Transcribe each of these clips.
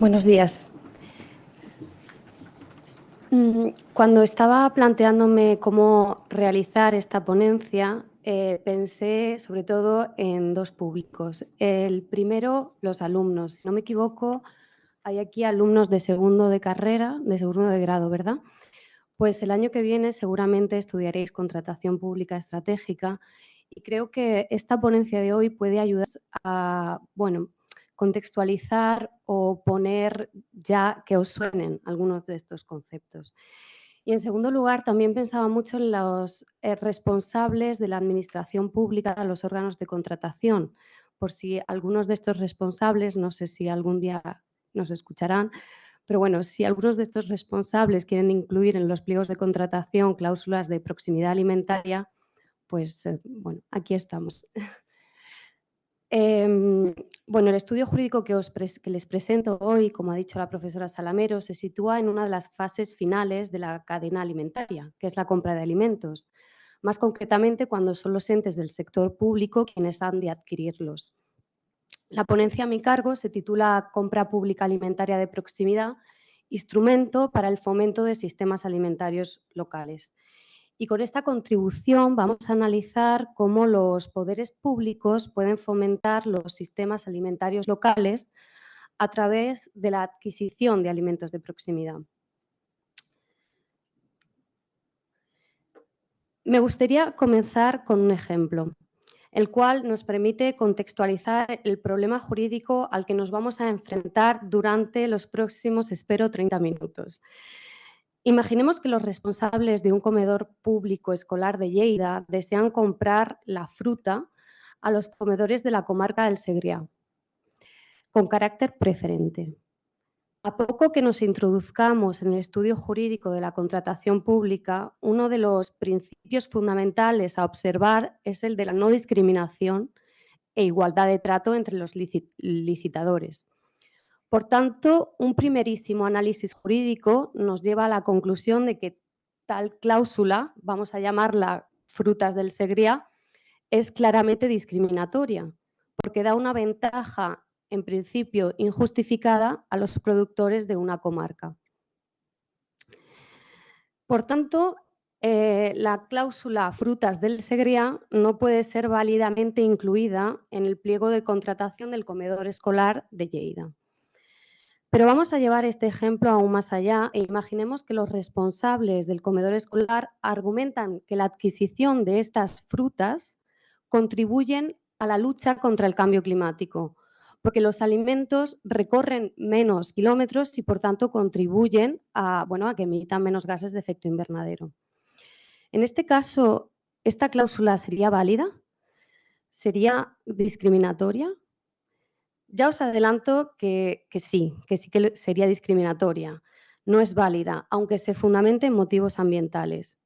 Buenos días. Cuando estaba planteándome cómo realizar esta ponencia, pensé sobre todo en dos públicos. El primero, los alumnos. Si no me equivoco, hay aquí alumnos de segundo de carrera, de segundo de grado, ¿verdad? Pues el año que viene seguramente estudiaréis contratación pública estratégica y creo que esta ponencia de hoy puede ayudar a, contextualizar o poner ya que os suenen algunos de estos conceptos. Y en segundo lugar, también pensaba mucho en los responsables de la administración pública, los órganos de contratación, por si algunos de estos responsables, no sé si algún día nos escucharán, pero bueno, si algunos de estos responsables quieren incluir en los pliegos de contratación cláusulas de proximidad alimentaria, pues bueno, aquí estamos. Bueno, el estudio jurídico que les presento hoy, como ha dicho la profesora Salamero, se sitúa en una de las fases finales de la cadena alimentaria, que es la compra de alimentos, más concretamente cuando son los entes del sector público quienes han de adquirirlos. La ponencia a mi cargo se titula Compra pública alimentaria de proximidad, instrumento para el fomento de sistemas alimentarios locales. Y con esta contribución vamos a analizar cómo los poderes públicos pueden fomentar los sistemas alimentarios locales a través de la adquisición de alimentos de proximidad. Me gustaría comenzar con un ejemplo, el cual nos permite contextualizar el problema jurídico al que nos vamos a enfrentar durante los próximos, espero, 30 minutos. Imaginemos que los responsables de un comedor público escolar de Lleida desean comprar la fruta a los comedores de la comarca del Segrià, con carácter preferente. A poco que nos introduzcamos en el estudio jurídico de la contratación pública, uno de los principios fundamentales a observar es el de la no discriminación e igualdad de trato entre los licitadores. Por tanto, un primerísimo análisis jurídico nos lleva a la conclusión de que tal cláusula, vamos a llamarla frutas del Segrià, es claramente discriminatoria, porque da una ventaja, en principio injustificada, a los productores de una comarca. Por tanto, la cláusula frutas del Segrià no puede ser válidamente incluida en el pliego de contratación del comedor escolar de Lleida. Pero vamos a llevar este ejemplo aún más allá e imaginemos que los responsables del comedor escolar argumentan que la adquisición de estas frutas contribuyen a la lucha contra el cambio climático, porque los alimentos recorren menos kilómetros y, por tanto, contribuyen a que emitan menos gases de efecto invernadero. En este caso, ¿esta cláusula sería válida? ¿Sería discriminatoria? Ya os adelanto que sí que sería discriminatoria. No es válida, aunque se fundamente en motivos ambientales.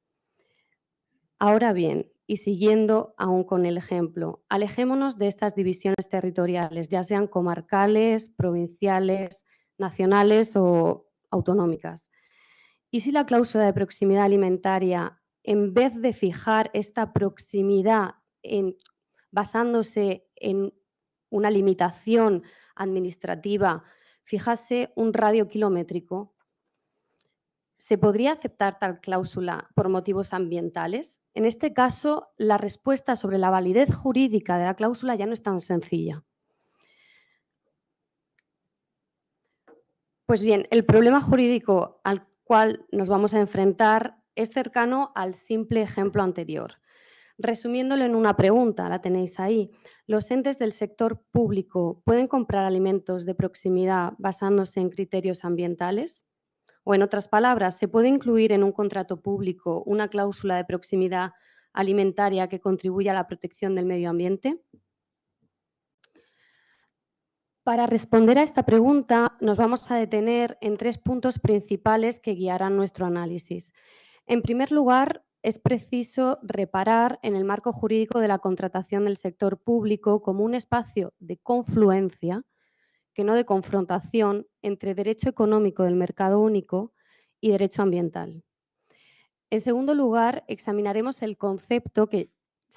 Ahora bien, y siguiendo aún con el ejemplo, alejémonos de estas divisiones territoriales, ya sean comarcales, provinciales, nacionales o autonómicas. ¿Y si la cláusula de proximidad alimentaria, en vez de fijar esta proximidad basándose en una limitación administrativa, fijase un radio kilométrico? ¿Se podría aceptar tal cláusula por motivos ambientales? En este caso, la respuesta sobre la validez jurídica de la cláusula ya no es tan sencilla. Pues bien, el problema jurídico al cual nos vamos a enfrentar es cercano al simple ejemplo anterior. Resumiéndolo en una pregunta, la tenéis ahí. ¿Los entes del sector público pueden comprar alimentos de proximidad basándose en criterios ambientales? O, en otras palabras, ¿se puede incluir en un contrato público una cláusula de proximidad alimentaria que contribuya a la protección del medio ambiente? Para responder a esta pregunta, nos vamos a detener en tres puntos principales que guiarán nuestro análisis. En primer lugar, es preciso reparar en el marco jurídico de la contratación del sector público como un espacio de confluencia, que no de confrontación, entre derecho económico del mercado único y derecho ambiental. En segundo lugar, examinaremos el concepto que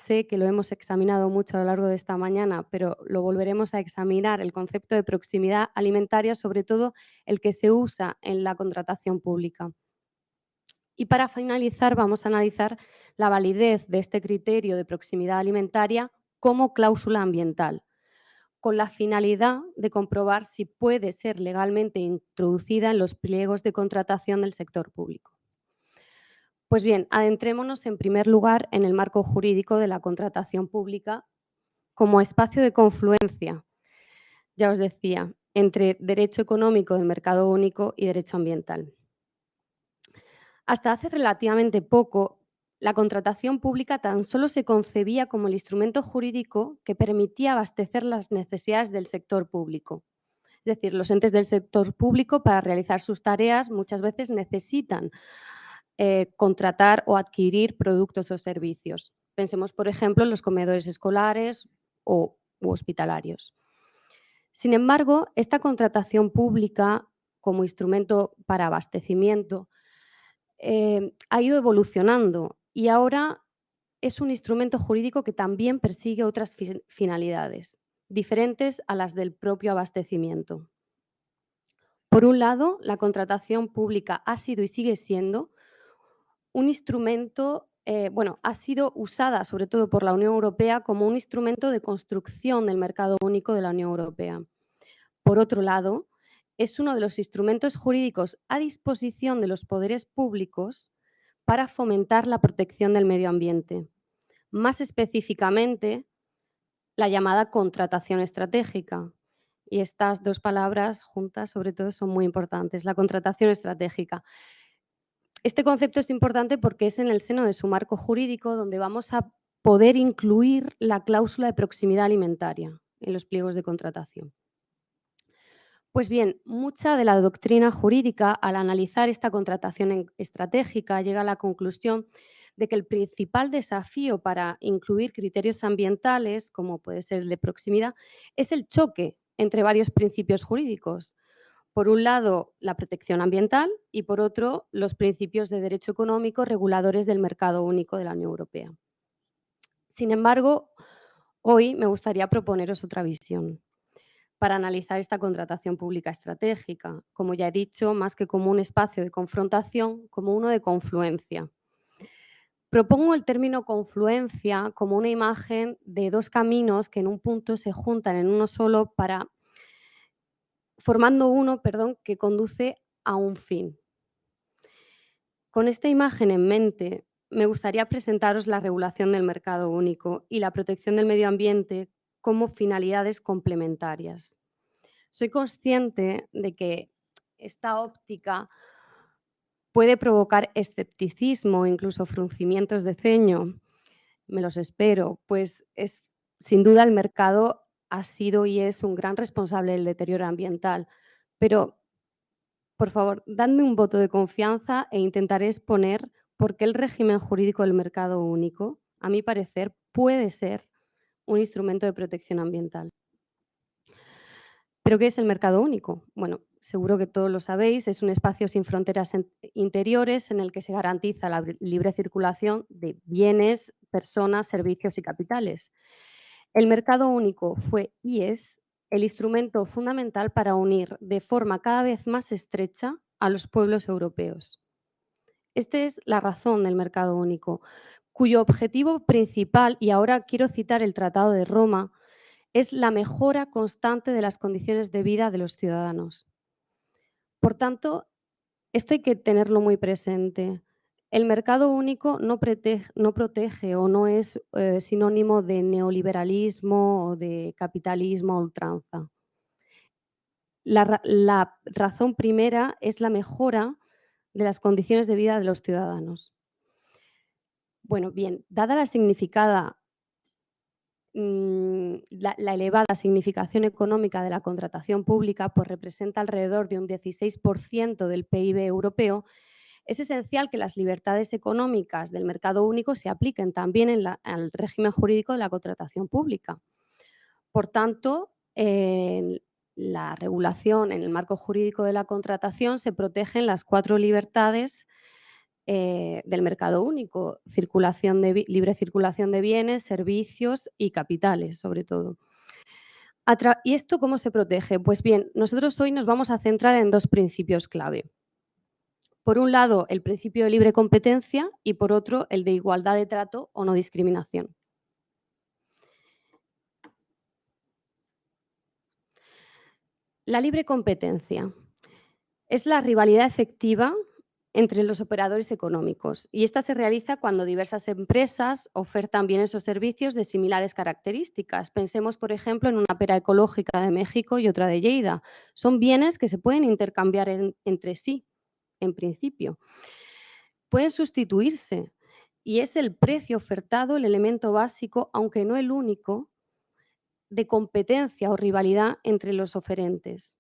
sé que lo hemos examinado mucho a lo largo de esta mañana, pero lo volveremos a examinar, el concepto de proximidad alimentaria, sobre todo el que se usa en la contratación pública. Y para finalizar, vamos a analizar la validez de este criterio de proximidad alimentaria como cláusula ambiental, con la finalidad de comprobar si puede ser legalmente introducida en los pliegos de contratación del sector público. Pues bien, adentrémonos en primer lugar en el marco jurídico de la contratación pública como espacio de confluencia, ya os decía, entre derecho económico del mercado único y derecho ambiental. Hasta hace relativamente poco, la contratación pública tan solo se concebía como el instrumento jurídico que permitía abastecer las necesidades del sector público. Es decir, los entes del sector público, para realizar sus tareas, muchas veces necesitan contratar o adquirir productos o servicios. Pensemos, por ejemplo, en los comedores escolares u hospitalarios. Sin embargo, esta contratación pública como instrumento para abastecimiento ha ido evolucionando y ahora es un instrumento jurídico que también persigue otras finalidades, diferentes a las del propio abastecimiento. Por un lado, la contratación pública ha sido y sigue siendo un instrumento, ha sido usada sobre todo por la Unión Europea como un instrumento de construcción del mercado único de la Unión Europea. Por otro lado, es uno de los instrumentos jurídicos a disposición de los poderes públicos para fomentar la protección del medio ambiente. Más específicamente, la llamada contratación estratégica. Y estas dos palabras juntas, sobre todo, son muy importantes. La contratación estratégica. Este concepto es importante porque es en el seno de su marco jurídico donde vamos a poder incluir la cláusula de proximidad alimentaria en los pliegos de contratación. Pues bien, mucha de la doctrina jurídica, al analizar esta contratación estratégica, llega a la conclusión de que el principal desafío para incluir criterios ambientales, como puede ser el de proximidad, es el choque entre varios principios jurídicos. Por un lado, la protección ambiental y, por otro, los principios de derecho económico reguladores del mercado único de la Unión Europea. Sin embargo, hoy me gustaría proponeros otra visión para analizar esta contratación pública estratégica, como ya he dicho, más que como un espacio de confrontación, como uno de confluencia. Propongo el término confluencia como una imagen de dos caminos que en un punto se juntan en uno solo formando uno, que conduce a un fin. Con esta imagen en mente, me gustaría presentaros la regulación del mercado único y la protección del medio ambiente como finalidades complementarias. Soy consciente de que esta óptica puede provocar escepticismo, incluso fruncimientos de ceño. Me los espero, pues sin duda el mercado ha sido y es un gran responsable del deterioro ambiental. Pero, por favor, dadme un voto de confianza e intentaré exponer por qué el régimen jurídico del mercado único, a mi parecer, puede ser un instrumento de protección ambiental. ¿Pero qué es el mercado único? Bueno, seguro que todos lo sabéis, es un espacio sin fronteras interiores en el que se garantiza la libre circulación de bienes, personas, servicios y capitales. El mercado único fue y es el instrumento fundamental para unir de forma cada vez más estrecha a los pueblos europeos. Esta es la razón del mercado único, cuyo objetivo principal, y ahora quiero citar el Tratado de Roma, es la mejora constante de las condiciones de vida de los ciudadanos. Por tanto, esto hay que tenerlo muy presente. El mercado único no protege o no es sinónimo de neoliberalismo o de capitalismo a ultranza. La razón primera es la mejora de las condiciones de vida de los ciudadanos. Bueno, bien, dada la la elevada significación económica de la contratación pública, pues representa alrededor de un 16% del PIB europeo, es esencial que las libertades económicas del mercado único se apliquen también al régimen jurídico de la contratación pública. Por tanto, en la regulación en el marco jurídico de la contratación se protegen las 4 libertades del mercado único, libre circulación de bienes, servicios y capitales, sobre todo. ¿Y esto cómo se protege? Pues bien, nosotros hoy nos vamos a centrar en dos principios clave. Por un lado, el principio de libre competencia y por otro, el de igualdad de trato o no discriminación. La libre competencia es la rivalidad efectiva entre los operadores económicos y esta se realiza cuando diversas empresas ofertan bienes o servicios de similares características. Pensemos, por ejemplo, en una pera ecológica de México y otra de Lleida. Son bienes que se pueden intercambiar entre sí, en principio. Pueden sustituirse y es el precio ofertado el elemento básico, aunque no el único, de competencia o rivalidad entre los oferentes.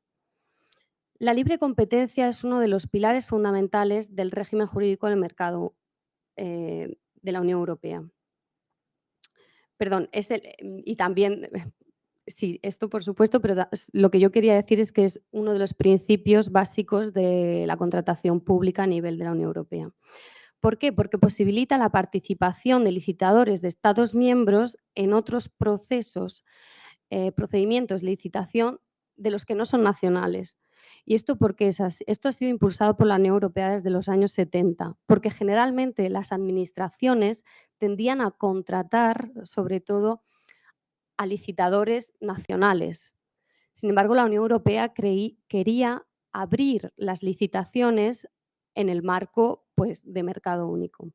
La libre competencia es uno de los pilares fundamentales del régimen jurídico del mercado de la Unión Europea. Perdón, y también, sí, esto por supuesto, pero lo que yo quería decir es que es uno de los principios básicos de la contratación pública a nivel de la Unión Europea. ¿Por qué? Porque posibilita la participación de licitadores de Estados miembros en otros procedimientos de licitación de los que no son nacionales. ¿Y esto por qué es así? Esto ha sido impulsado por la Unión Europea desde los años 70, porque generalmente las administraciones tendían a contratar, sobre todo, a licitadores nacionales. Sin embargo, la Unión Europea quería abrir las licitaciones en el marco, pues, de mercado único.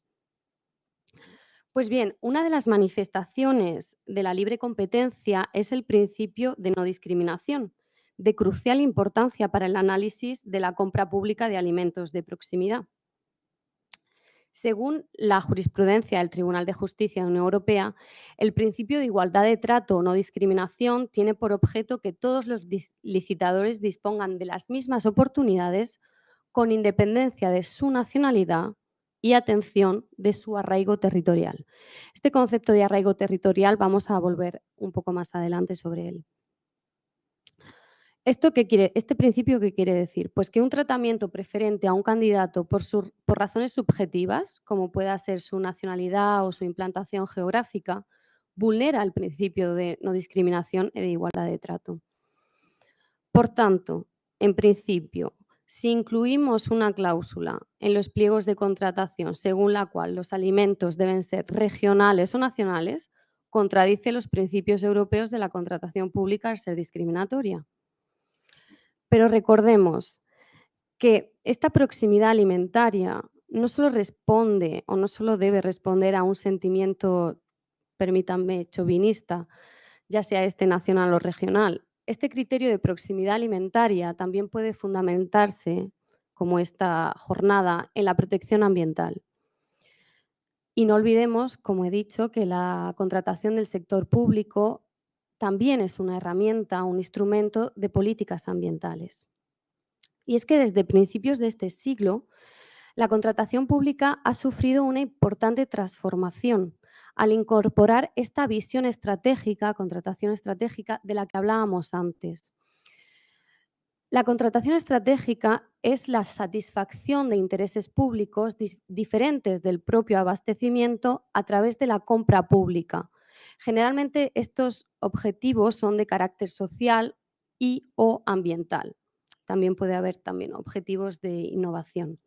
Pues bien, una de las manifestaciones de la libre competencia es el principio de no discriminación, de crucial importancia para el análisis de la compra pública de alimentos de proximidad. Según la jurisprudencia del Tribunal de Justicia de la Unión Europea, el principio de igualdad de trato o no discriminación tiene por objeto que todos los licitadores dispongan de las mismas oportunidades con independencia de su nacionalidad y, atención, de su arraigo territorial. Este concepto de arraigo territorial vamos a volver un poco más adelante sobre él. ¿Este principio qué quiere decir? Pues que un tratamiento preferente a un candidato por razones subjetivas, como pueda ser su nacionalidad o su implantación geográfica, vulnera el principio de no discriminación y de igualdad de trato. Por tanto, en principio, si incluimos una cláusula en los pliegos de contratación según la cual los alimentos deben ser regionales o nacionales, contradice los principios europeos de la contratación pública al ser discriminatoria. Pero recordemos que esta proximidad alimentaria no solo responde o no solo debe responder a un sentimiento, permítanme, chauvinista, ya sea este nacional o regional. Este criterio de proximidad alimentaria también puede fundamentarse, como esta jornada, en la protección ambiental. Y no olvidemos, como he dicho, que la contratación del sector público también es una herramienta, un instrumento de políticas ambientales. Y es que desde principios de este siglo, la contratación pública ha sufrido una importante transformación al incorporar esta visión estratégica, contratación estratégica, de la que hablábamos antes. La contratación estratégica es la satisfacción de intereses públicos diferentes del propio abastecimiento a través de la compra pública. Generalmente estos objetivos son de carácter social y o ambiental. También puede haber objetivos de innovación.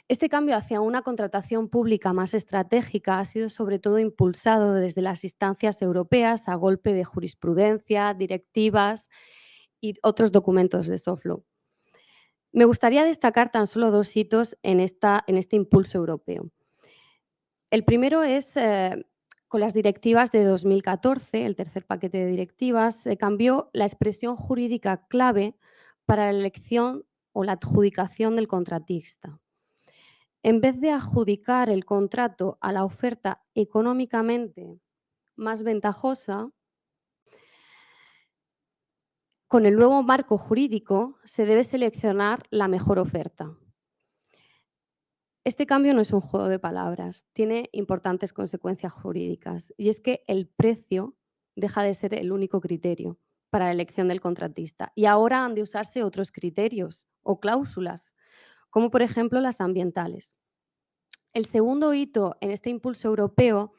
Este cambio hacia una contratación pública más estratégica ha sido sobre todo impulsado desde las instancias europeas a golpe de jurisprudencia, directivas y otros documentos de soft law. Me gustaría destacar tan solo dos hitos en este impulso europeo. El primero es con las directivas de 2014, el tercer paquete de directivas, se cambió la expresión jurídica clave para la elección o la adjudicación del contratista. En vez de adjudicar el contrato a la oferta económicamente más ventajosa, con el nuevo marco jurídico se debe seleccionar la mejor oferta. Este cambio no es un juego de palabras, tiene importantes consecuencias jurídicas y es que el precio deja de ser el único criterio para la elección del contratista y ahora han de usarse otros criterios o cláusulas, como por ejemplo las ambientales. El segundo hito en este impulso europeo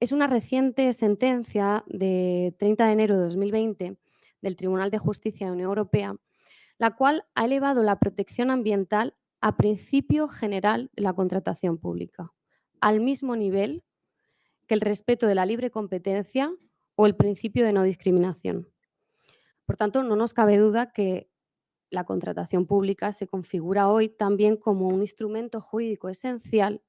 es una reciente sentencia de 30 de enero de 2020 del Tribunal de Justicia de la Unión Europea, la cual ha elevado la protección ambiental a principio general de la contratación pública, al mismo nivel que el respeto de la libre competencia o el principio de no discriminación. Por tanto, no nos cabe duda que la contratación pública se configura hoy también como un instrumento jurídico esencial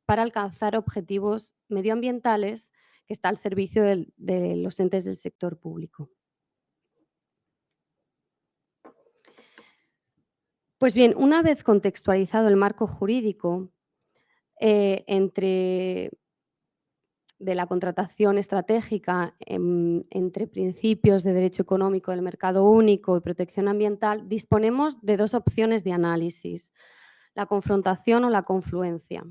para alcanzar objetivos medioambientales que está al servicio de los entes del sector público. Pues bien, una vez contextualizado el marco jurídico de la contratación estratégica entre principios de derecho económico del mercado único y protección ambiental, disponemos de dos opciones de análisis: la confrontación o la confluencia.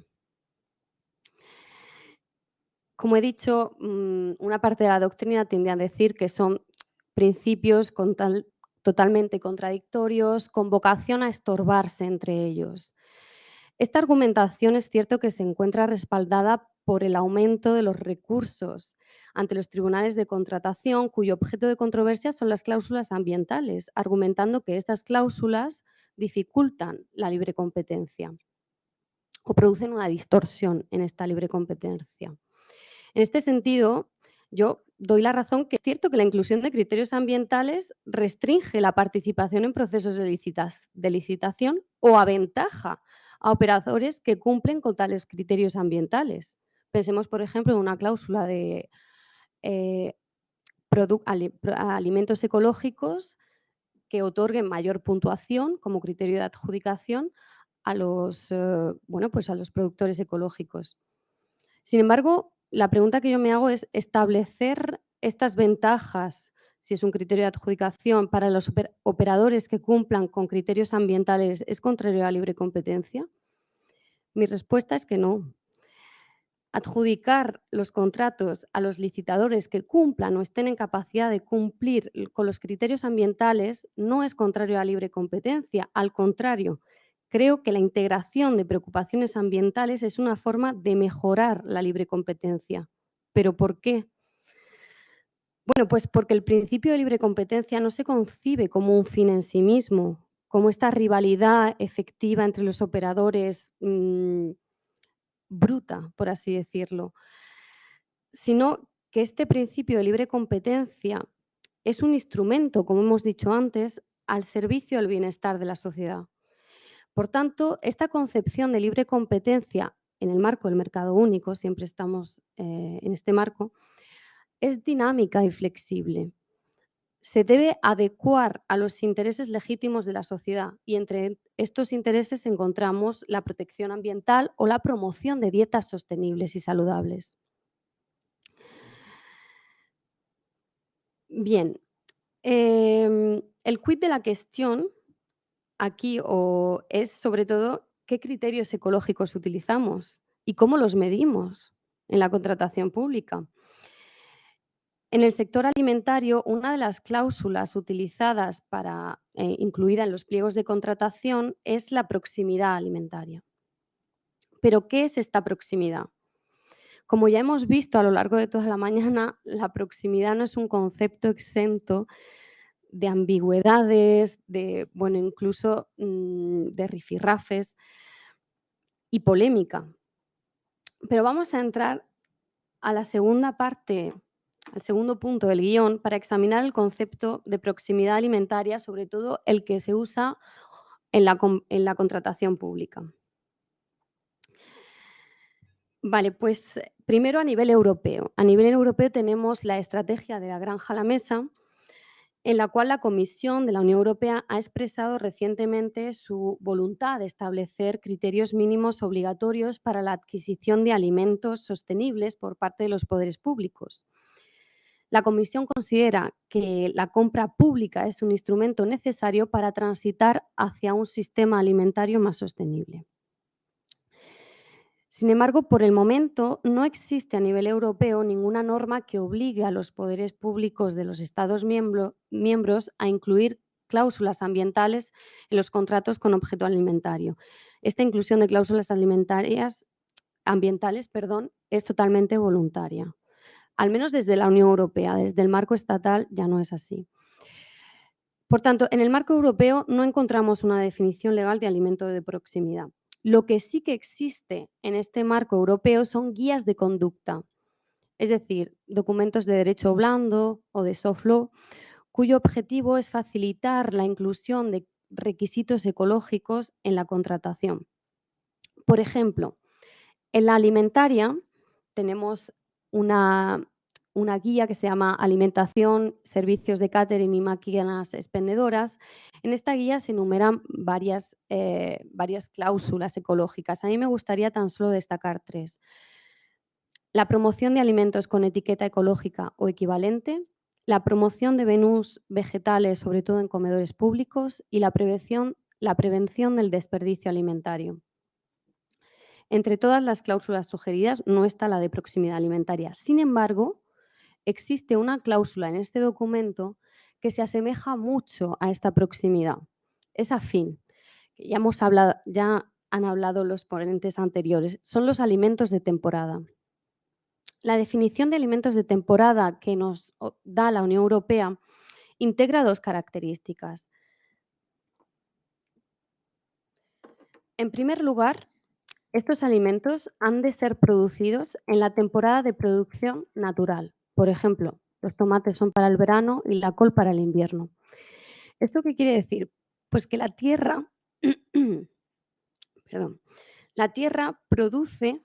Como he dicho, una parte de la doctrina tiende a decir que son principios totalmente contradictorios, con vocación a estorbarse entre ellos. Esta argumentación es cierto que se encuentra respaldada por el aumento de los recursos ante los tribunales de contratación, cuyo objeto de controversia son las cláusulas ambientales, argumentando que estas cláusulas dificultan la libre competencia o producen una distorsión en esta libre competencia. En este sentido, yo doy la razón que es cierto que la inclusión de criterios ambientales restringe la participación en procesos de licitación o aventaja a operadores que cumplen con tales criterios ambientales. Pensemos, por ejemplo, en una cláusula de alimentos ecológicos que otorguen mayor puntuación como criterio de adjudicación a los productores ecológicos. Sin embargo, la pregunta que yo me hago es: ¿establecer estas ventajas, si es un criterio de adjudicación, para los operadores que cumplan con criterios ambientales, es contrario a la libre competencia? Mi respuesta es que no. Adjudicar los contratos a los licitadores que cumplan o estén en capacidad de cumplir con los criterios ambientales no es contrario a la libre competencia. Al contrario, creo que la integración de preocupaciones ambientales es una forma de mejorar la libre competencia. ¿Pero por qué? Bueno, pues porque el principio de libre competencia no se concibe como un fin en sí mismo, como esta rivalidad efectiva entre los operadores bruta, por así decirlo, sino que este principio de libre competencia es un instrumento, como hemos dicho antes, al servicio del bienestar de la sociedad. Por tanto, esta concepción de libre competencia en el marco del mercado único, siempre estamos en este marco, es dinámica y flexible. Se debe adecuar a los intereses legítimos de la sociedad, y entre estos intereses encontramos la protección ambiental o la promoción de dietas sostenibles y saludables. Bien, el quid de la cuestión aquí es sobre todo qué criterios ecológicos utilizamos y cómo los medimos en la contratación pública. En el sector alimentario, una de las cláusulas utilizadas incluida en los pliegos de contratación es la proximidad alimentaria. ¿Pero qué es esta proximidad? Como ya hemos visto a lo largo de toda la mañana, la proximidad no es un concepto exento de ambigüedades, incluso de rifirrafes y polémica. Pero vamos a entrar a la segunda parte, al segundo punto del guión, para examinar el concepto de proximidad alimentaria, sobre todo el que se usa en la contratación pública. Vale, pues primero a nivel europeo. A nivel europeo tenemos la estrategia de la granja a la mesa, en la cual la Comisión de la Unión Europea ha expresado recientemente su voluntad de establecer criterios mínimos obligatorios para la adquisición de alimentos sostenibles por parte de los poderes públicos. La Comisión considera que la compra pública es un instrumento necesario para transitar hacia un sistema alimentario más sostenible. Sin embargo, por el momento no existe a nivel europeo ninguna norma que obligue a los poderes públicos de los Estados miembros a incluir cláusulas ambientales en los contratos con objeto alimentario. Esta inclusión de cláusulas ambientales, es totalmente voluntaria. Al menos desde la Unión Europea, desde el marco estatal ya no es así. Por tanto, en el marco europeo no encontramos una definición legal de alimento de proximidad. Lo que sí que existe en este marco europeo son guías de conducta, es decir, documentos de derecho blando o de soft law, cuyo objetivo es facilitar la inclusión de requisitos ecológicos en la contratación. Por ejemplo, en la alimentaria tenemos una guía que se llama Alimentación, Servicios de Catering y Máquinas Expendedoras. En esta guía se enumeran varias cláusulas ecológicas. A mí me gustaría tan solo destacar 3. La promoción de alimentos con etiqueta ecológica o equivalente, la promoción de menús vegetales, sobre todo en comedores públicos, y la prevención del desperdicio alimentario. Entre todas las cláusulas sugeridas no está la de proximidad alimentaria. Sin embargo, existe una cláusula en este documento que se asemeja mucho a esta proximidad. Es afín. Ya han hablado los ponentes anteriores. Son los alimentos de temporada. La definición de alimentos de temporada que nos da la Unión Europea integra 2 características. En primer lugar, estos alimentos han de ser producidos en la temporada de producción natural. Por ejemplo, los tomates son para el verano y la col para el invierno. ¿Esto qué quiere decir? Pues que la tierra, la tierra produce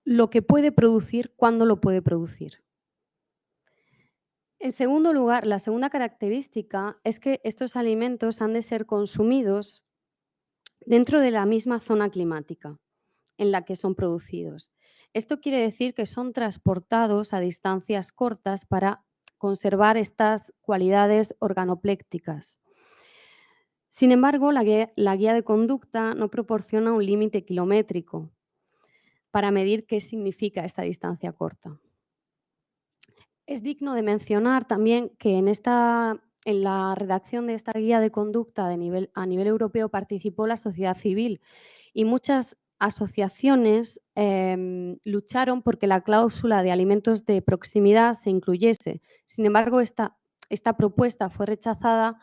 lo que puede producir cuando lo puede producir. En segundo lugar, la segunda característica es que estos alimentos han de ser consumidos dentro de la misma zona climática en la que son producidos. Esto quiere decir que son transportados a distancias cortas para conservar estas cualidades organoplécticas. Sin embargo, la guía de conducta no proporciona un límite kilométrico para medir qué significa esta distancia corta. Es digno de mencionar también que en la redacción de esta guía de conducta a nivel europeo participó la sociedad civil y muchas asociaciones lucharon porque la cláusula de alimentos de proximidad se incluyese. Sin embargo, esta propuesta fue rechazada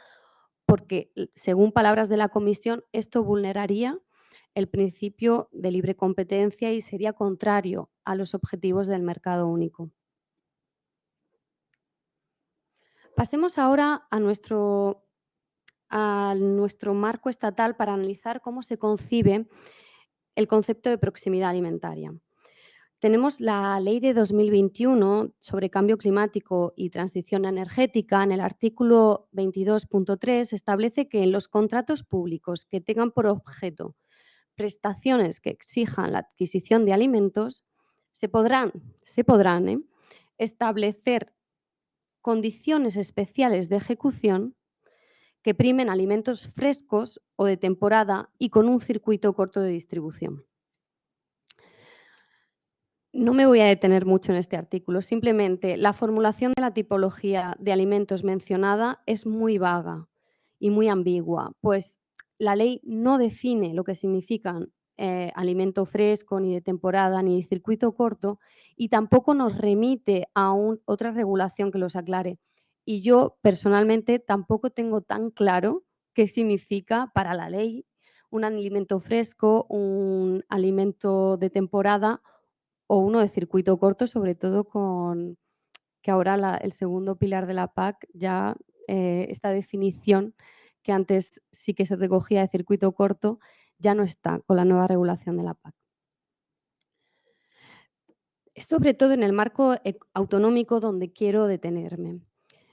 porque, según palabras de la Comisión, esto vulneraría el principio de libre competencia y sería contrario a los objetivos del mercado único. Pasemos ahora a nuestro marco estatal para analizar cómo se concibe el concepto de proximidad alimentaria. Tenemos la Ley de 2021 sobre Cambio Climático y Transición Energética. En el artículo 22.3 establece que en los contratos públicos que tengan por objeto prestaciones que exijan la adquisición de alimentos, se podrán establecer condiciones especiales de ejecución que primen alimentos frescos o de temporada y con un circuito corto de distribución. No me voy a detener mucho en este artículo, simplemente la formulación de la tipología de alimentos mencionada es muy vaga y muy ambigua, pues la ley no define lo que significan alimento fresco, ni de temporada, ni de circuito corto, y tampoco nos remite a otra regulación que los aclare. Y yo personalmente tampoco tengo tan claro qué significa para la ley un alimento fresco, un alimento de temporada o uno de circuito corto, sobre todo con que ahora el segundo pilar de la PAC ya esta definición que antes sí que se recogía de circuito corto ya no está con la nueva regulación de la PAC. Es sobre todo en el marco autonómico donde quiero detenerme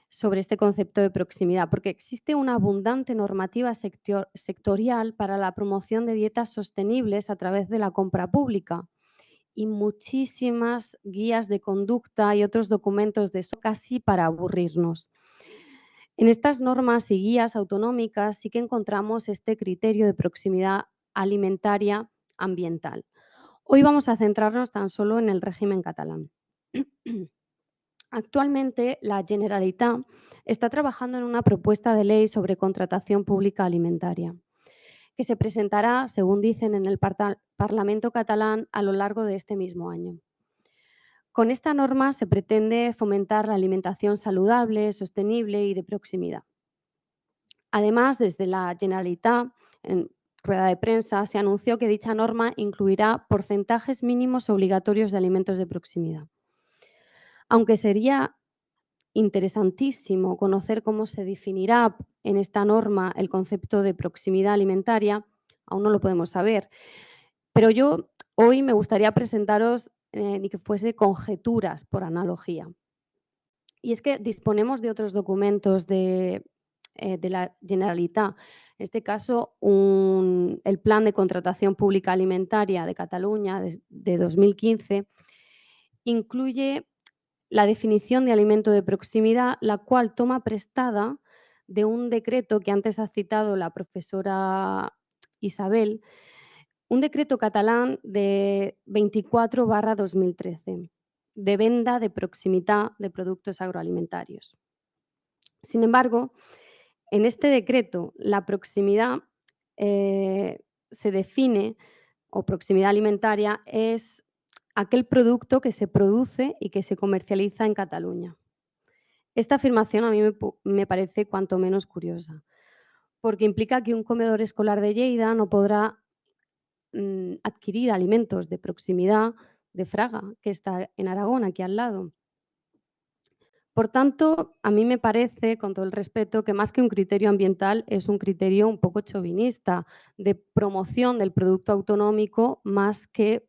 sobre este concepto de proximidad, porque existe una abundante normativa sectorial para la promoción de dietas sostenibles a través de la compra pública y muchísimas guías de conducta y otros documentos de eso casi para aburrirnos. En estas normas y guías autonómicas sí que encontramos este criterio de proximidad alimentaria ambiental. Hoy vamos a centrarnos tan solo en el régimen catalán. Actualmente, la Generalitat está trabajando en una propuesta de ley sobre contratación pública alimentaria, que se presentará, según dicen, en el Parlamento catalán a lo largo de este mismo año. Con esta norma se pretende fomentar la alimentación saludable, sostenible y de proximidad. Además, desde la Generalitat, en rueda de prensa, se anunció que dicha norma incluirá porcentajes mínimos obligatorios de alimentos de proximidad. Aunque sería interesantísimo conocer cómo se definirá en esta norma el concepto de proximidad alimentaria, aún no lo podemos saber, pero yo hoy me gustaría presentaros ni que fuese conjeturas por analogía. Y es que disponemos de otros documentos de la Generalitat, en este caso el Plan de Contratación Pública Alimentaria de Cataluña de 2015, incluye la definición de alimento de proximidad, la cual toma prestada de un decreto que antes ha citado la profesora Isabel, un decreto catalán de 24/2013, de venda de proximitat de productos agroalimentarios. Sin embargo, en este decreto, la proximidad se define, o proximidad alimentaria, es aquel producto que se produce y que se comercializa en Cataluña. Esta afirmación a mí me parece cuanto menos curiosa, porque implica que un comedor escolar de Lleida no podrá adquirir alimentos de proximidad de Fraga, que está en Aragón, aquí al lado. Por tanto, a mí me parece, con todo el respeto, que más que un criterio ambiental es un criterio un poco chauvinista, de promoción del producto autonómico más que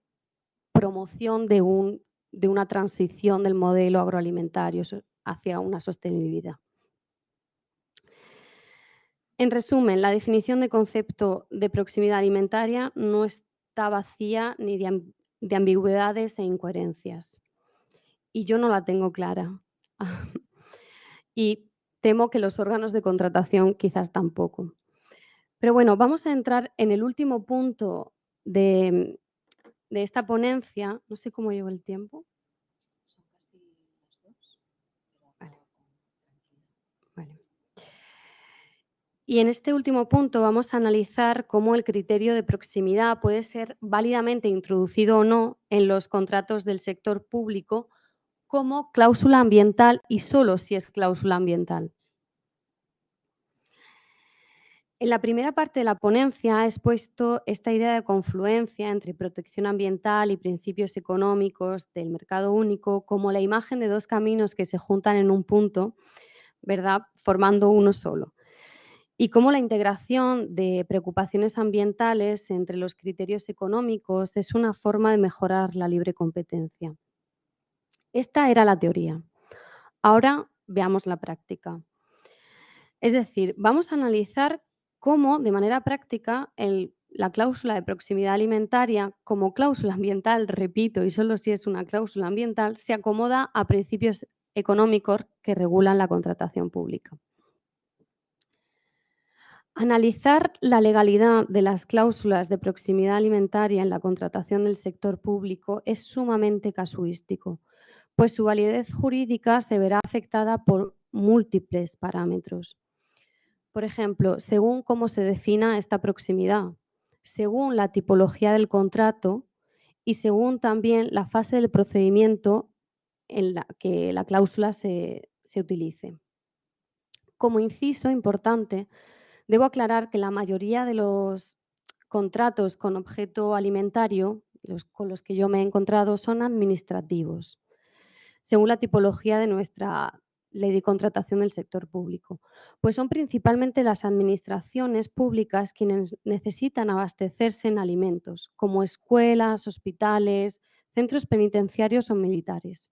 promoción de una transición del modelo agroalimentario hacia una sostenibilidad. En resumen, la definición de concepto de proximidad alimentaria no está vacía ni de ambigüedades e incoherencias. Y yo no la tengo clara. Y temo que los órganos de contratación quizás tampoco. Pero bueno, vamos a entrar en el último punto de esta ponencia. No sé cómo llevo el tiempo. Son casi las 2. Vale. Y en este último punto vamos a analizar cómo el criterio de proximidad puede ser válidamente introducido o no en los contratos del sector público como cláusula ambiental y solo si es cláusula ambiental. En la primera parte de la ponencia he expuesto esta idea de confluencia entre protección ambiental y principios económicos del mercado único como la imagen de dos caminos que se juntan en un punto, ¿verdad?, formando uno solo. Y cómo la integración de preocupaciones ambientales entre los criterios económicos es una forma de mejorar la libre competencia. Esta era la teoría. Ahora veamos la práctica. Es decir, vamos a analizar cómo, de manera práctica, la cláusula de proximidad alimentaria como cláusula ambiental, repito, y solo si es una cláusula ambiental, se acomoda a principios económicos que regulan la contratación pública. Analizar la legalidad de las cláusulas de proximidad alimentaria en la contratación del sector público es sumamente casuístico, pues su validez jurídica se verá afectada por múltiples parámetros. Por ejemplo, según cómo se defina esta proximidad, según la tipología del contrato y según también la fase del procedimiento en la que la cláusula se utilice. Como inciso importante, debo aclarar que la mayoría de los contratos con objeto alimentario, con los que yo me he encontrado, son administrativos, según la tipología de nuestra Ley de Contratación del Sector Público, pues son principalmente las administraciones públicas quienes necesitan abastecerse en alimentos, como escuelas, hospitales, centros penitenciarios o militares.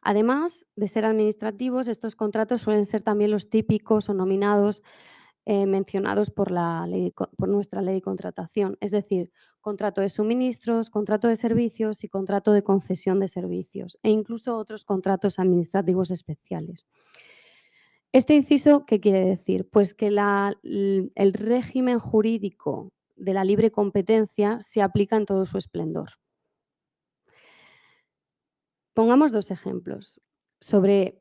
Además de ser administrativos, estos contratos suelen ser también los típicos o nominados mencionados por nuestra ley de contratación, es decir, contrato de suministros, contrato de servicios y contrato de concesión de servicios, e incluso otros contratos administrativos especiales. Este inciso, ¿qué quiere decir? Pues que el régimen jurídico de la libre competencia se aplica en todo su esplendor. Pongamos dos ejemplos sobre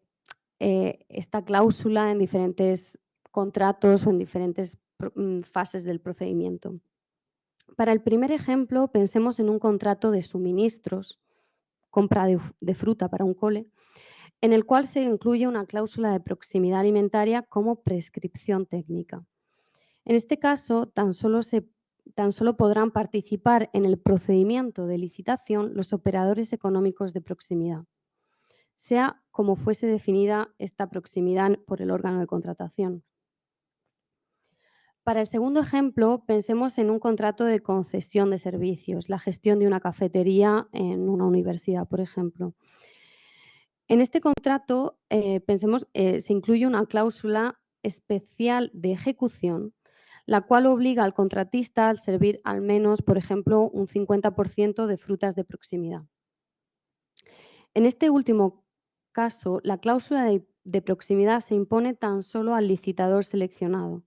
esta cláusula en diferentes contratos o en diferentes fases del procedimiento. Para el primer ejemplo, pensemos en un contrato de suministros, compra de fruta para un cole, en el cual se incluye una cláusula de proximidad alimentaria como prescripción técnica. En este caso, tan solo podrán participar en el procedimiento de licitación los operadores económicos de proximidad, sea como fuese definida esta proximidad por el órgano de contratación. Para el segundo ejemplo, pensemos en un contrato de concesión de servicios, la gestión de una cafetería en una universidad, por ejemplo. En este contrato, se incluye una cláusula especial de ejecución, la cual obliga al contratista a servir al menos, por ejemplo, un 50% de frutas de proximidad. En este último caso, la cláusula de proximidad se impone tan solo al licitador seleccionado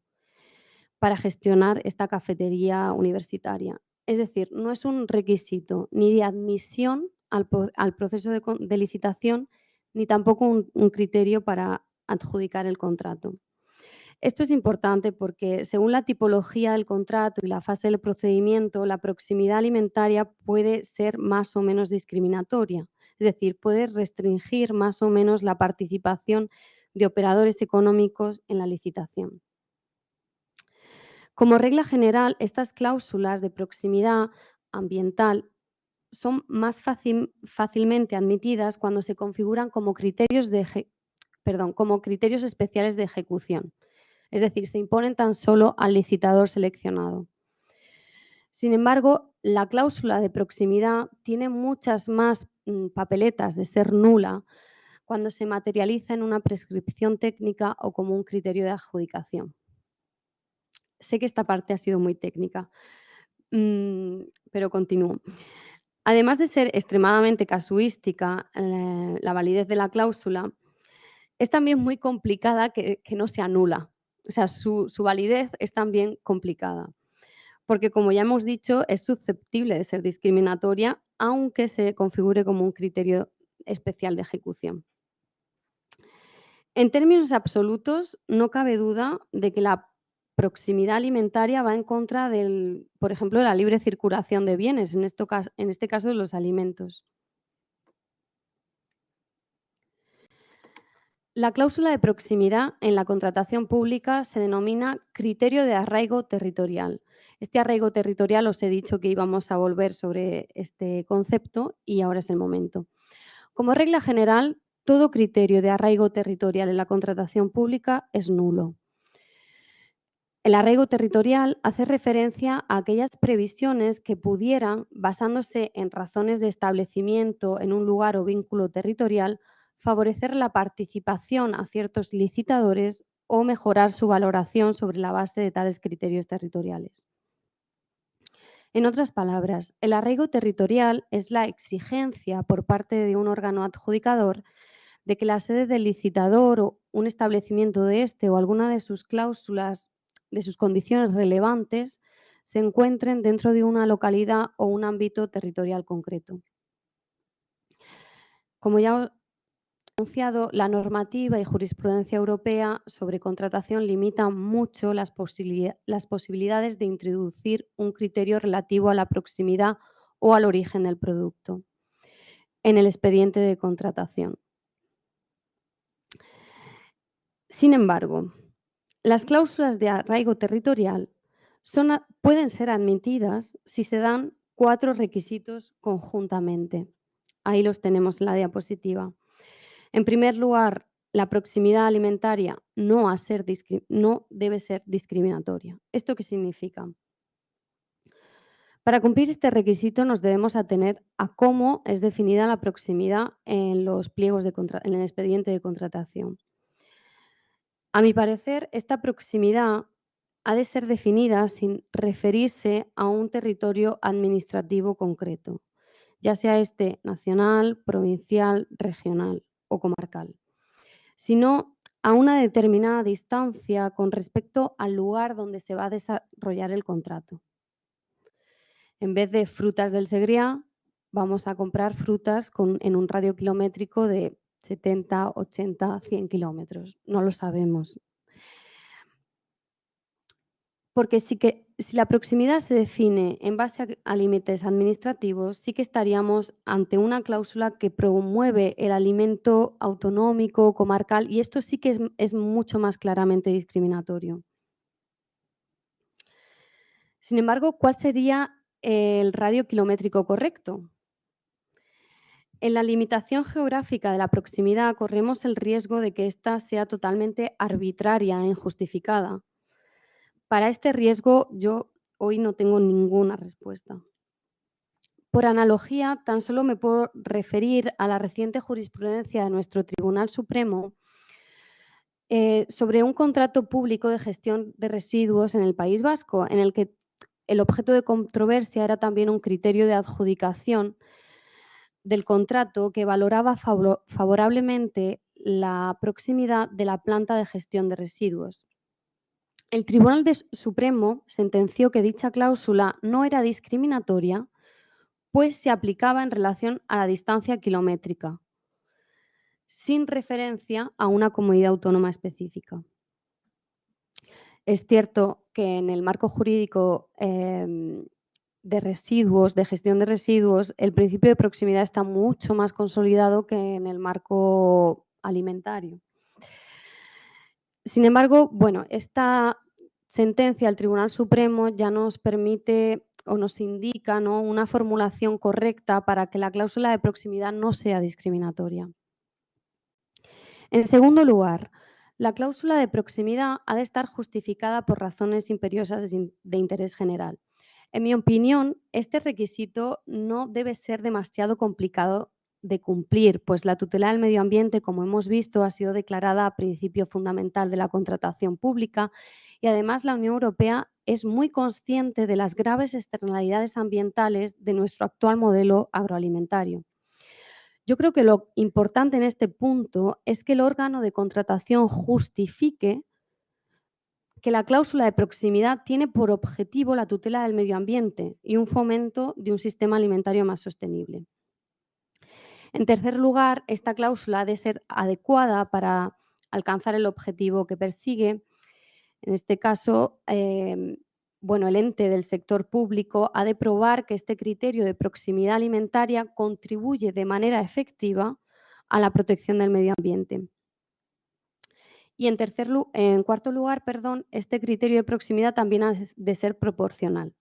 para gestionar esta cafetería universitaria. Es decir, no es un requisito ni de admisión al proceso de licitación, ni tampoco un criterio para adjudicar el contrato. Esto es importante porque, según la tipología del contrato y la fase del procedimiento, la proximidad alimentaria puede ser más o menos discriminatoria. Es decir, puede restringir más o menos la participación de operadores económicos en la licitación. Como regla general, estas cláusulas de proximidad ambiental son más fácilmente admitidas cuando se configuran como criterios especiales de ejecución. Es decir, se imponen tan solo al licitador seleccionado. Sin embargo, la cláusula de proximidad tiene muchas más papeletas de ser nula cuando se materializa en una prescripción técnica o como un criterio de adjudicación. Sé que esta parte ha sido muy técnica, pero continúo. Además de ser extremadamente casuística, la validez de la cláusula es también muy complicada que no sea nula. O sea, su validez es también complicada, porque, como ya hemos dicho, es susceptible de ser discriminatoria, aunque se configure como un criterio especial de ejecución. En términos absolutos, no cabe duda de que la proximidad alimentaria va en contra por ejemplo, de la libre circulación de bienes, en este caso de los alimentos. La cláusula de proximidad en la contratación pública se denomina criterio de arraigo territorial. Este arraigo territorial os he dicho que íbamos a volver sobre este concepto y ahora es el momento. Como regla general, todo criterio de arraigo territorial en la contratación pública es nulo. El arraigo territorial hace referencia a aquellas previsiones que pudieran, basándose en razones de establecimiento en un lugar o vínculo territorial, favorecer la participación a ciertos licitadores o mejorar su valoración sobre la base de tales criterios territoriales. En otras palabras, el arraigo territorial es la exigencia por parte de un órgano adjudicador de que la sede del licitador o un establecimiento de este o alguna de sus cláusulas, de sus condiciones relevantes, se encuentren dentro de una localidad o un ámbito territorial concreto. Como ya he anunciado, la normativa y jurisprudencia europea sobre contratación limitan mucho las posibilidades de introducir un criterio relativo a la proximidad o al origen del producto en el expediente de contratación. Sin embargo, las cláusulas de arraigo territorial pueden ser admitidas si se dan 4 requisitos conjuntamente. Ahí los tenemos en la diapositiva. En primer lugar, la proximidad alimentaria no debe ser discriminatoria. ¿Esto qué significa? Para cumplir este requisito nos debemos atener a cómo es definida la proximidad en los pliegos en el expediente de contratación. A mi parecer, esta proximidad ha de ser definida sin referirse a un territorio administrativo concreto, ya sea este nacional, provincial, regional o comarcal, sino a una determinada distancia con respecto al lugar donde se va a desarrollar el contrato. En vez de frutas del Segrià, vamos a comprar frutas en un radio kilométrico de 70, 80, 100 kilómetros. No lo sabemos. Porque si la proximidad se define en base a límites administrativos, sí que estaríamos ante una cláusula que promueve el alimento autonómico, comarcal, y esto sí que es mucho más claramente discriminatorio. Sin embargo, ¿cuál sería el radio kilométrico correcto? En la limitación geográfica de la proximidad corremos el riesgo de que ésta sea totalmente arbitraria e injustificada. Para este riesgo yo hoy no tengo ninguna respuesta. Por analogía, tan solo me puedo referir a la reciente jurisprudencia de nuestro Tribunal Supremo sobre un contrato público de gestión de residuos en el País Vasco, en el que el objeto de controversia era también un criterio de adjudicación del contrato que valoraba favorablemente la proximidad de la planta de gestión de residuos. El Tribunal Supremo sentenció que dicha cláusula no era discriminatoria, pues se aplicaba en relación a la distancia kilométrica, sin referencia a una comunidad autónoma específica. Es cierto que en el marco jurídico de residuos, de gestión de residuos, el principio de proximidad está mucho más consolidado que en el marco alimentario. Sin embargo, bueno, esta sentencia del Tribunal Supremo ya nos permite o nos indica, ¿no?, una formulación correcta para que la cláusula de proximidad no sea discriminatoria. En segundo lugar, la cláusula de proximidad ha de estar justificada por razones imperiosas de interés general. En mi opinión, este requisito no debe ser demasiado complicado de cumplir, pues la tutela del medio ambiente, como hemos visto, ha sido declarada principio fundamental de la contratación pública y además la Unión Europea es muy consciente de las graves externalidades ambientales de nuestro actual modelo agroalimentario. Yo creo que lo importante en este punto es que el órgano de contratación justifique que la cláusula de proximidad tiene por objetivo la tutela del medio ambiente y un fomento de un sistema alimentario más sostenible. En tercer lugar, esta cláusula ha de ser adecuada para alcanzar el objetivo que persigue. En este caso, bueno, el ente del sector público ha de probar que este criterio de proximidad alimentaria contribuye de manera efectiva a la protección del medio ambiente. Y en cuarto lugar, este criterio de proximidad también ha de ser proporcional.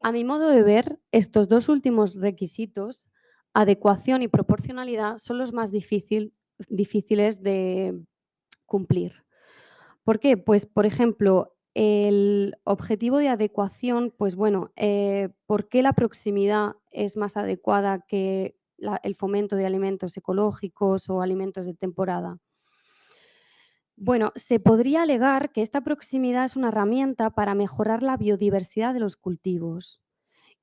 A mi modo de ver, estos dos últimos requisitos, adecuación y proporcionalidad, son los más difíciles de cumplir. ¿Por qué? Pues, por ejemplo, el objetivo de adecuación, pues bueno, ¿por qué la proximidad es más adecuada que el fomento de alimentos ecológicos o alimentos de temporada? Bueno, se podría alegar que esta proximidad es una herramienta para mejorar la biodiversidad de los cultivos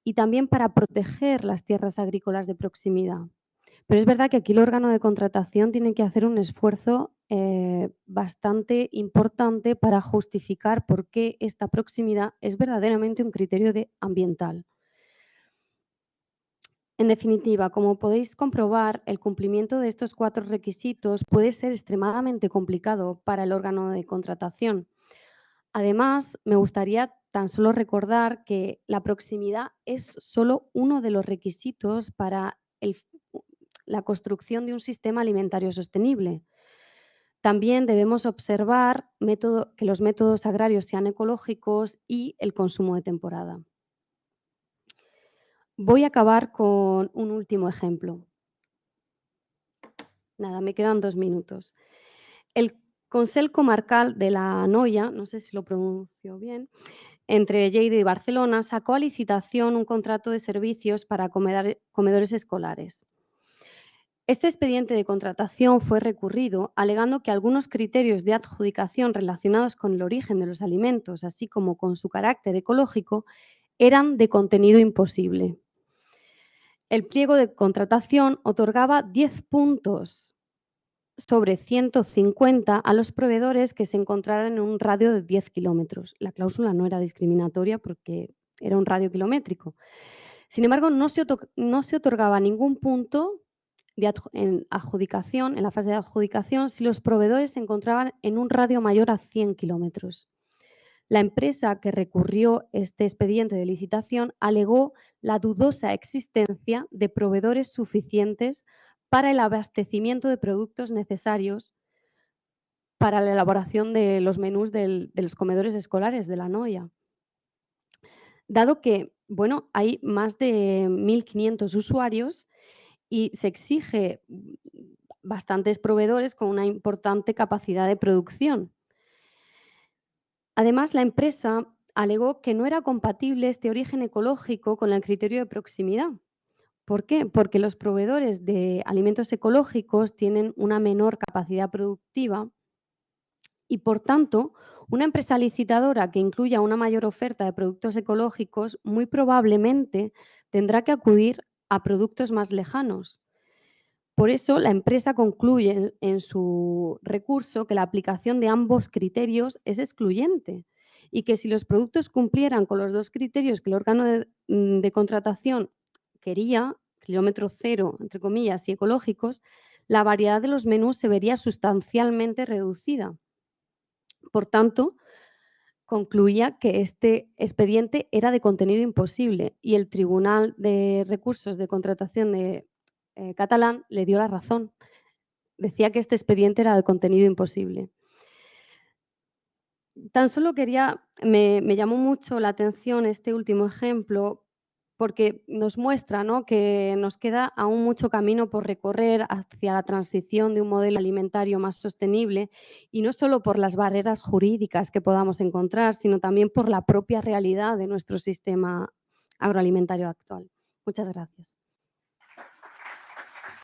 y también para proteger las tierras agrícolas de proximidad. Pero es verdad que aquí el órgano de contratación tiene que hacer un esfuerzo bastante importante para justificar por qué esta proximidad es verdaderamente un criterio ambiental. En definitiva, como podéis comprobar, el cumplimiento de estos 4 requisitos puede ser extremadamente complicado para el órgano de contratación. Además, me gustaría tan solo recordar que la proximidad es solo uno de los requisitos para la construcción de un sistema alimentario sostenible. También debemos observar que los métodos agrarios sean ecológicos y el consumo de temporada. Voy a acabar con un último ejemplo. Nada, me quedan 2 minutos. El Consell Comarcal de la Noia, no sé si lo pronuncio bien, entre Lleida y Barcelona, sacó a licitación un contrato de servicios para comedores escolares. Este expediente de contratación fue recurrido alegando que algunos criterios de adjudicación relacionados con el origen de los alimentos, así como con su carácter ecológico, eran de contenido imposible. El pliego de contratación otorgaba 10 puntos sobre 150 a los proveedores que se encontraran en un radio de 10 kilómetros. La cláusula no era discriminatoria porque era un radio kilométrico. Sin embargo, no se otorgaba ningún punto en adjudicación, en la fase de adjudicación, si los proveedores se encontraban en un radio mayor a 100 kilómetros. La empresa que recurrió este expediente de licitación alegó la dudosa existencia de proveedores suficientes para el abastecimiento de productos necesarios para la elaboración de los menús de los comedores escolares de la Noia. Dado que, bueno, hay más de 1.500 usuarios y se exige bastantes proveedores con una importante capacidad de producción. Además, la empresa alegó que no era compatible este origen ecológico con el criterio de proximidad. ¿Por qué? Porque los proveedores de alimentos ecológicos tienen una menor capacidad productiva y, por tanto, una empresa licitadora que incluya una mayor oferta de productos ecológicos muy probablemente tendrá que acudir a productos más lejanos. Por eso, la empresa concluye en su recurso que la aplicación de ambos criterios es excluyente y que si los productos cumplieran con los dos criterios que el órgano de contratación quería, kilómetro cero, entre comillas, y ecológicos, la variedad de los menús se vería sustancialmente reducida. Por tanto, concluía que este expediente era de contenido imposible y el Tribunal de Recursos de Contratación de catalán le dio la razón. Decía que este expediente era de contenido imposible. Tan solo me llamó mucho la atención este último ejemplo porque nos muestra, ¿no?, que nos queda aún mucho camino por recorrer hacia la transición de un modelo alimentario más sostenible y no solo por las barreras jurídicas que podamos encontrar, sino también por la propia realidad de nuestro sistema agroalimentario actual. Muchas gracias.